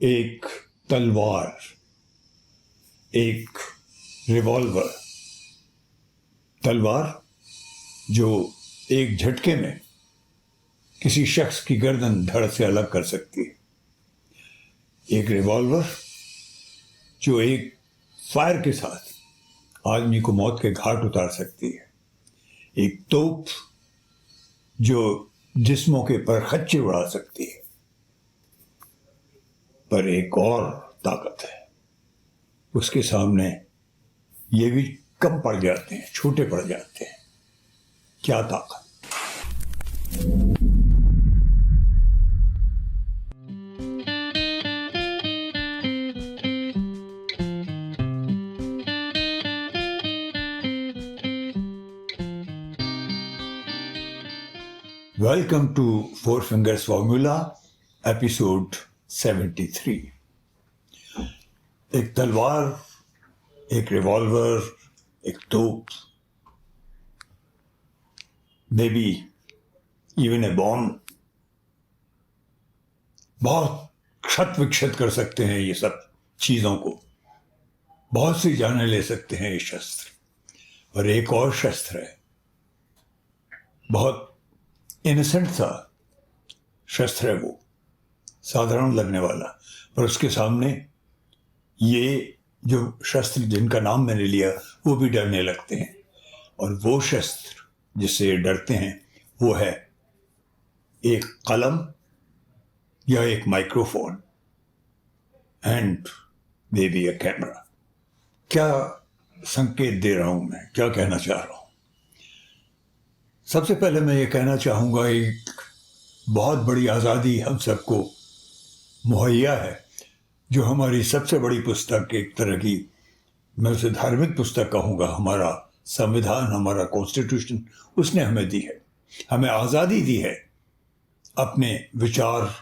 एक तलवार, एक रिवॉल्वर। तलवार जो एक झटके में किसी शख्स की गर्दन धड़ से अलग कर सकती है। एक रिवॉल्वर जो एक फायर के साथ आदमी को मौत के घाट उतार सकती है। एक तोप जो जिस्मों के परखच्चे उड़ा सकती है। पर एक और ताकत है, उसके सामने ये भी कम पड़ जाते हैं, छोटे पड़ जाते हैं। क्या ताकत? Welcome to Four Fingers Formula, episode 73. एक तलवार, एक रिवॉल्वर, एक तोप, maybe even a bomb, बहुत क्षत विक्षत कर सकते हैं ये सब चीज़ों को। बहुत सी जानें ले सकते हैं ये शस्त्र। और एक और शस्त्र है, बहुत इनोसेंट सा शस्त्र है, वो साधारण लगने वाला, पर उसके सामने ये जो शस्त्र जिनका नाम मैंने लिया वो भी डरने लगते हैं। और वो शस्त्र जिससे डरते हैं वो है एक कलम या एक microphone and may be a camera. क्या संकेत दे रहा हूं मैं, क्या कहना चाह रहा हूं? सबसे पहले मैं ये कहना चाहूँगा, एक बहुत बड़ी आज़ादी हम सबको मुहैया है, जो हमारी सबसे बड़ी पुस्तक, एक तरह की मैं उसे धार्मिक पुस्तक कहूँगा, हमारा संविधान, हमारा कॉन्स्टिट्यूशन, उसने हमें दी है। हमें आज़ादी दी है अपने विचार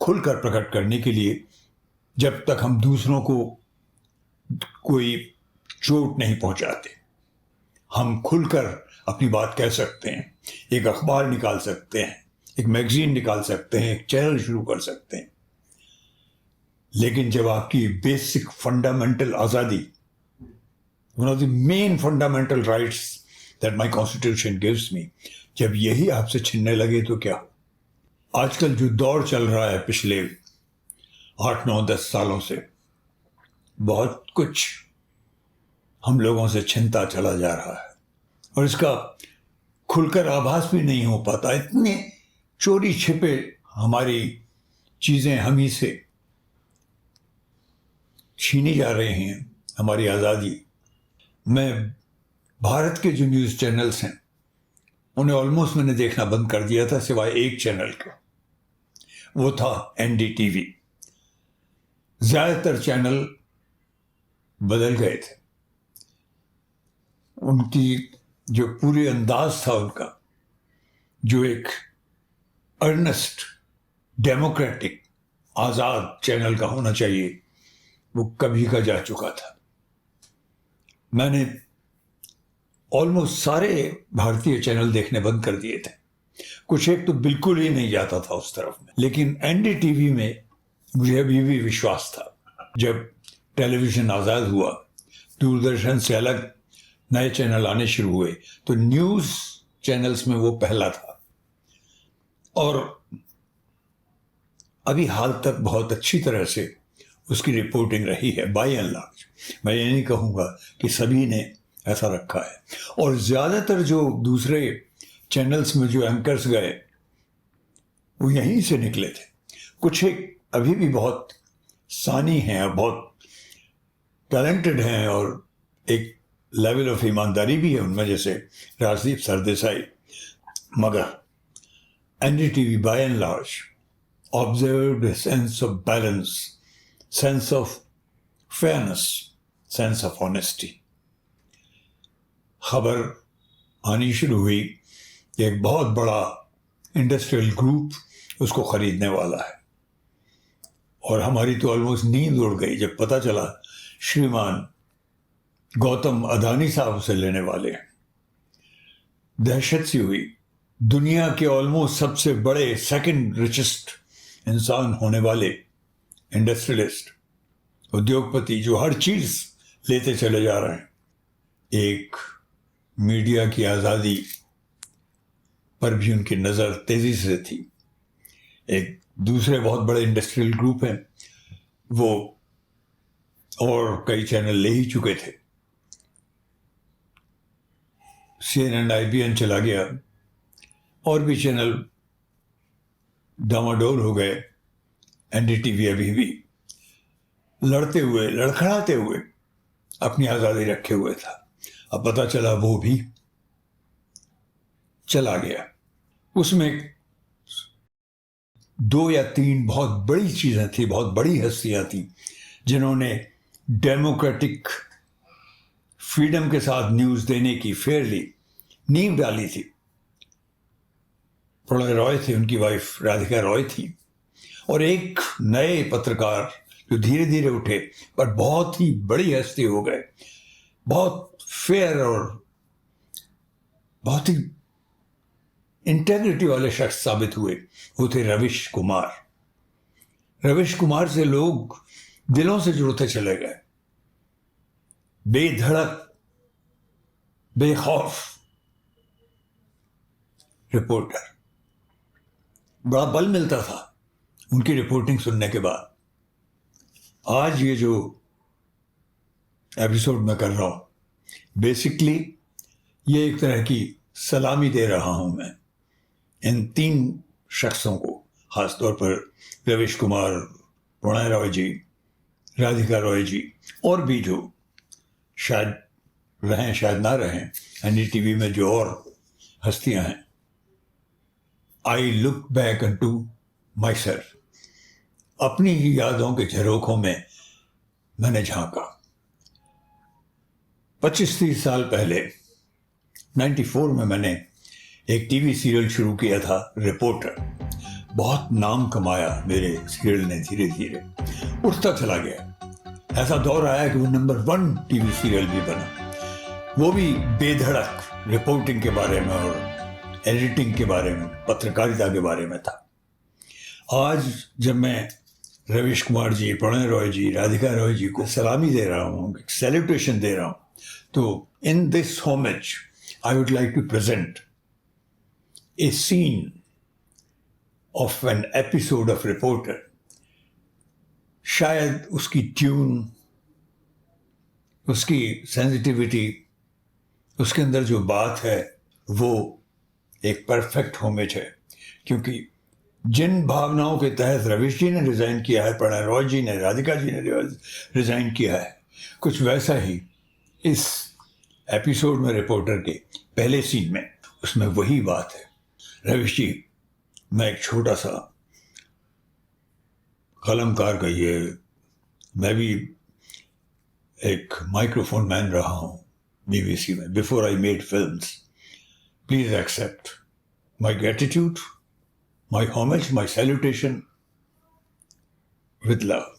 खुलकर प्रकट करने के लिए, जब तक हम दूसरों को कोई चोट नहीं पहुँचाते। हम खुलकर अपनी बात कह सकते हैं, एक अखबार निकाल सकते हैं, एक मैगजीन निकाल सकते हैं, एक चैनल शुरू कर सकते हैं। लेकिन जब आपकी बेसिक फंडामेंटल आज़ादी, one of the main fundamental rights that my constitution gives me, जब यही आपसे छिनने लगे तो क्या? आजकल जो दौर चल रहा है पिछले 8, 9, 10 सालों से, बहुत कुछ हम लोगों से छिनता चला जा रहा है और इसका खुलकर आभास भी नहीं हो पाता। इतने चोरी छिपे हमारी चीज़ें हम ही से छीनी जा रही हैं, हमारी आज़ादी। मैं भारत के जो न्यूज़ चैनल्स हैं उन्हें ऑलमोस्ट मैंने देखना बंद कर दिया था, सिवाय एक चैनल का, वो था NDTV। ज़्यादातर चैनल बदल गए थे। उनकी जो पूरी अंदाज था उनका, जो एक अर्नेस्ट, डेमोक्रेटिक, आज़ाद चैनल का होना चाहिए, वो कभी का जा चुका था। मैंने ऑलमोस्ट सारे भारतीय चैनल देखने बंद कर दिए थे। कुछ एक तो बिल्कुल ही नहीं जाता था उस तरफ में। लेकिन NDTV में मुझे अभी भी विश्वास था। जब टेलीविज़न आज़ाद हुआ, दूरदर्शन से अलग नए चैनल आने शुरू हुए, तो न्यूज़ चैनल्स में वो पहला था। और अभी हाल तक बहुत अच्छी तरह से उसकी रिपोर्टिंग रही है, बाय एंड लार्ज। मैं ये नहीं कहूँगा कि सभी ने ऐसा रखा है। और ज़्यादातर जो दूसरे चैनल्स में जो एंकर्स गए वो यहीं से निकले थे। कुछ एक अभी भी बहुत सानी हैं और बहुत टैलेंटेड हैं, और एक लेवल ऑफ ईमानदारी भी है उनमें, जैसे राजदीप सरदेसाई। मगर NDTV by and large observed a sense of balance, sense of fairness, sense of honesty। खबर आनी शुरू हुई कि एक बहुत बड़ा इंडस्ट्रियल ग्रुप उसको खरीदने वाला है, और हमारी तो ऑलमोस्ट नींद उड़ गई जब पता चला श्रीमान गौतम अदानी साहब उसे लेने वाले हैं। दहशत सी हुई। दुनिया के ऑलमोस्ट सबसे बड़े, सेकंड रिचेस्ट इंसान होने वाले इंडस्ट्रियलिस्ट, उद्योगपति जो हर चीज लेते चले जा रहे हैं। एक मीडिया की आज़ादी पर भी उनकी नज़र तेज़ी से थी। एक दूसरे बहुत बड़े इंडस्ट्रियल ग्रुप हैं, वो और कई चैनल ले ही चुके थे। CNN, IBN चला गया, और भी चैनल डामाडोल हो गए। NDTV अभी भी लड़ते हुए, लड़खड़ाते हुए अपनी आज़ादी रखे हुए था। अब पता चला वो भी चला गया। उसमें 2 या 3 बहुत बड़ी चीज़ें थी, बहुत बड़ी हस्तियां थी, जिन्होंने डेमोक्रेटिक फ्रीडम के साथ न्यूज़ देने की फेयरली नींव डाली थी। प्रणय रॉय थे, उनकी वाइफ राधिका रॉय थी, और एक नए पत्रकार जो धीरे धीरे उठे पर बहुत ही बड़ी हस्ती हो गए, बहुत फेयर और बहुत ही इंटेग्रिटी वाले शख्स साबित हुए, वो थे रविश कुमार। रविश कुमार से लोग दिलों से जुड़ते चले गए। बेधड़क, बेखौफ रिपोर्टर, बड़ा बल मिलता था उनकी रिपोर्टिंग सुनने के बाद। आज ये जो एपिसोड मैं कर रहा हूं, बेसिकली ये एक तरह की सलामी दे रहा हूं मैं इन 3 शख्सों को, खासतौर पर रविश कुमार, प्रणय रॉय जी, राधिका रॉय जी, और भी जो शायद रहें शायद ना रहें, NDTV में जो और हस्तियां हैं। I look back into my self, अपनी ही यादों के झरोखों में मैंने झांका। 25-30 साल पहले 94 में मैंने एक टीवी सीरियल शुरू किया था, रिपोर्टर। बहुत नाम कमाया मेरे सीरियल ने, धीरे धीरे उठता चला गया। ऐसा दौर आया कि वो नंबर 1 टीवी सीरियल भी बना। वो भी बेधड़क रिपोर्टिंग के बारे में और एडिटिंग के बारे में, पत्रकारिता के बारे में था। आज जब मैं रविश कुमार जी, प्रणय रॉय जी, राधिका रॉय जी को सलामी दे रहा हूँ, सेलिब्रेशन दे रहा हूँ, तो in this homage I would like to present a scene of an episode of Reporter. शायद उसकी ट्यून, उसकी सेंसिटिविटी, उसके अंदर जो बात है, वो एक परफेक्ट होमेज है। क्योंकि जिन भावनाओं के तहत रविश जी ने रिज़ाइन किया है, प्रणय रॉय जी ने, राधिका जी ने रिज़ाइन किया है, कुछ वैसा ही इस एपिसोड में रिपोर्टर के पहले सीन में, उसमें वही बात है। रविश जी, मैं एक छोटा सा कलमकार कहिए, मैं भी एक माइक्रोफोन मैन रहा हूँ BBC में, before I made films. Please accept my gratitude, my homage, my salutation with love.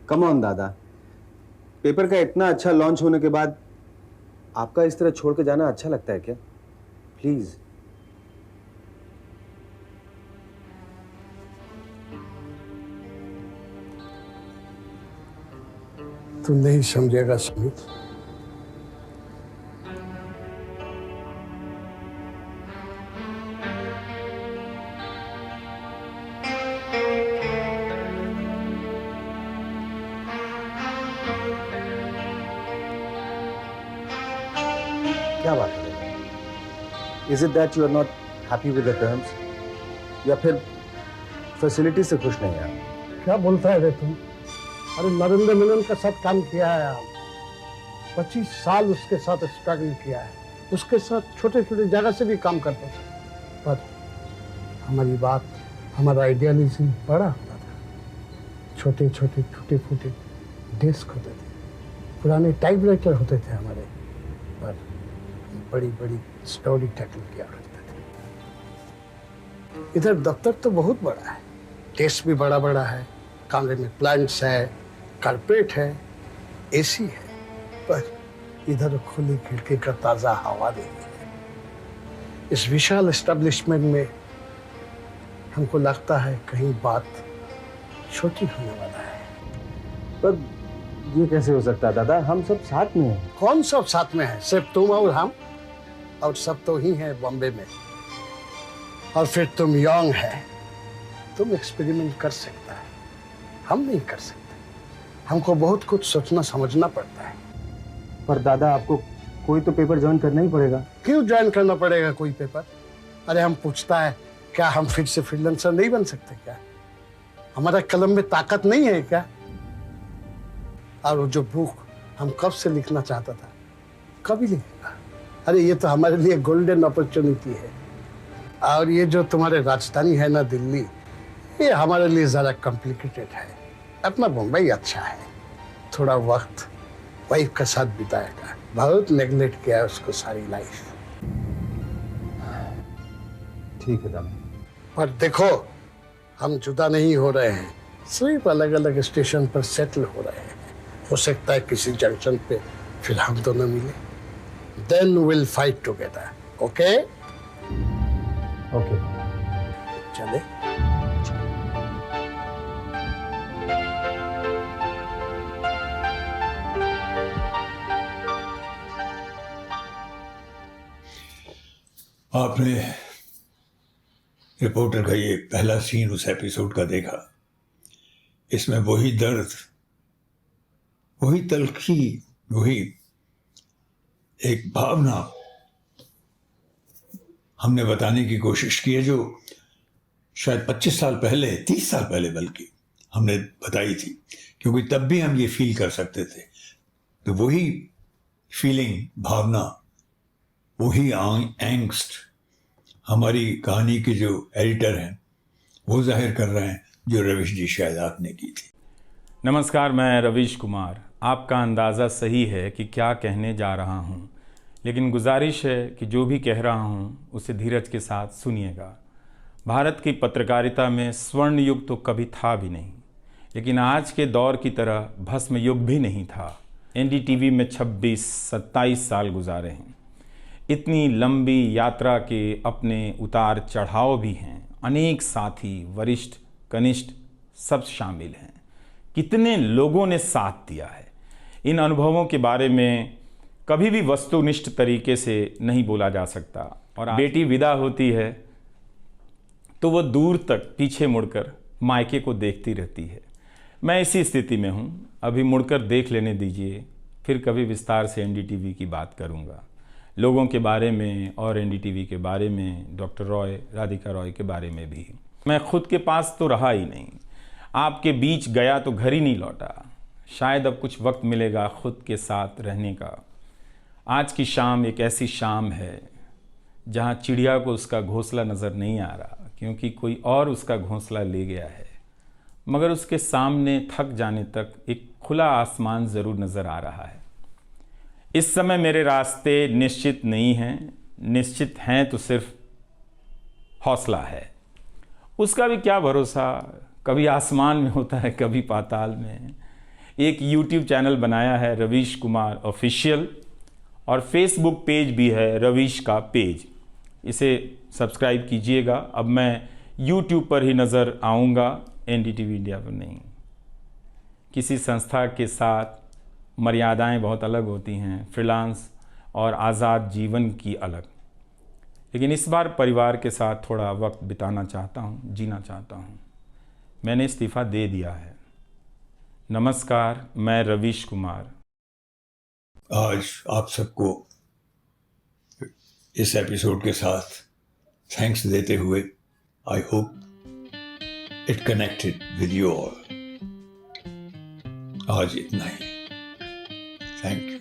Come on दादा, पेपर का इतना अच्छा लॉन्च होने के बाद आपका इस तरह छोड़ के जाना अच्छा लगता है क्या? प्लीज। तू नहीं समझेगा सुमित। क्या बात है? Is it that you are not happy with the terms? या फिर फैसिलिटी से खुश नहीं है? क्या बोलता है रे तुम? अरे नरेंद्र मेनन के साथ काम किया है आप, 25 साल उसके साथ स्ट्रगल किया है, उसके साथ छोटे छोटे जगह से भी काम करते थे, पर हमारी बात, हमारा आइडियालिज्म बड़ा होता था। छोटे छोटे टूटे फूटे डेस्क होते थे, पुराने टाइपराइटर होते थे हमारे, पर बड़ी बड़ी स्टोरी टेलिंग किया करते थे। इधर दफ्तर तो बहुत बड़ा है, डेस्क भी बड़ा बड़ा है, कमरे में प्लांट्स है, कारपेट है, एसी है, पर इधर खुली खिड़की का ताजा हवा देनी है। इस विशाल एस्टेब्लिशमेंट में हमको लगता है कहीं बात छोटी होने वाला है। पर ये कैसे हो सकता है दादा, हम सब साथ में हैं। कौन सब साथ में है? सिर्फ तुम और हम, और सब तो ही है बॉम्बे में। और फिर तुम यंग है, तुम एक्सपेरिमेंट कर सकता है, हम नहीं कर सकते। हमको बहुत कुछ सोचना समझना पड़ता है। पर दादा आपको कोई तो पेपर ज्वाइन करना ही पड़ेगा। क्यों ज्वाइन करना पड़ेगा कोई पेपर? अरे हम पूछता है क्या हम फिर से फ्रीलांसर नहीं बन सकते क्या? हमारा कलम में ताकत नहीं है क्या? और वो जो बुक हम कब से लिखना चाहता था, कभी लिखेगा? अरे ये तो हमारे लिए गोल्डन अपॉर्चुनिटी है। और ये जो तुम्हारे राजधानी है ना दिल्ली, ये हमारे लिए ज़रा कॉम्प्लिकेटेड है। अपना मुंबई अच्छा है, थोड़ा वक्त वाइफ के साथ बिताएगा। बहुत नेग्लेक्ट किया है उसको सारी लाइफ। ठीक है दादा। पर देखो, हम जुदा नहीं हो रहे हैं, सिर्फ अलग अलग स्टेशन पर सेटल हो रहे हैं। हो सकता है किसी जंक्शन पे फिर हम दोनों मिले, then will fight together. Okay okay. चले। आपने रिपोर्टर का ये पहला सीन उस एपिसोड का देखा। इसमें वही दर्द, वही तलखी, वही एक भावना हमने बताने की कोशिश की है जो शायद 25 साल पहले, 30 साल पहले बल्कि हमने बताई थी, क्योंकि तब भी हम ये फील कर सकते थे। तो वही फीलिंग, भावना, वही एंग्स्ट हमारी कहानी के जो एडिटर हैं वो जाहिर कर रहे हैं, जो रवीश जी शायद आपने की थी। नमस्कार, मैं रवीश कुमार। आपका अंदाज़ा सही है कि क्या कहने जा रहा हूँ, लेकिन गुजारिश है कि जो भी कह रहा हूँ उसे धीरज के साथ सुनिएगा। भारत की पत्रकारिता में स्वर्ण युग तो कभी था भी नहीं, लेकिन आज के दौर की तरह भस्म युग भी नहीं था। एनडीटीवी में 26-27 साल गुजारे हैं। इतनी लंबी यात्रा के अपने उतार चढ़ाव भी हैं। अनेक साथी, वरिष्ठ, कनिष्ठ सब शामिल हैं। कितने लोगों ने साथ दिया है। इन अनुभवों के बारे में कभी भी वस्तुनिष्ठ तरीके से नहीं बोला जा सकता। और बेटी विदा होती है तो वो दूर तक पीछे मुड़कर मायके को देखती रहती है। मैं इसी स्थिति में हूँ। अभी मुड़कर देख लेने दीजिए, फिर कभी विस्तार से एनडीटीवी की बात करूँगा, लोगों के बारे में और एनडीटीवी के बारे में, डॉक्टर रॉय, राधिका रॉय के बारे में भी। मैं खुद के पास तो रहा ही नहीं, आपके बीच गया तो घर ही नहीं लौटा। शायद अब कुछ वक्त मिलेगा खुद के साथ रहने का। आज की शाम एक ऐसी शाम है जहां चिड़िया को उसका घोंसला नज़र नहीं आ रहा, क्योंकि कोई और उसका घोंसला ले गया है। मगर उसके सामने थक जाने तक एक खुला आसमान ज़रूर नज़र आ रहा है। इस समय मेरे रास्ते निश्चित नहीं हैं, निश्चित हैं तो सिर्फ हौसला है। उसका भी क्या भरोसा, कभी आसमान में होता है, कभी पाताल में। एक YouTube चैनल बनाया है रवीश कुमार ऑफिशियल, और फेसबुक पेज भी है रवीश का पेज। इसे सब्सक्राइब कीजिएगा। अब मैं YouTube पर ही नज़र आऊँगा, एनडीटीवी इंडिया पर नहीं। किसी संस्था के साथ मर्यादाएं बहुत अलग होती हैं, फ्रीलांस और आज़ाद जीवन की अलग। लेकिन इस बार परिवार के साथ थोड़ा वक्त बिताना चाहता हूँ, जीना चाहता हूँ। मैंने इस्तीफ़ा दे दिया है। नमस्कार, मैं रवीश कुमार। आज आप सबको इस एपिसोड के साथ थैंक्स देते हुए, I hope it connected with you all. आज इतना ही। Thank you.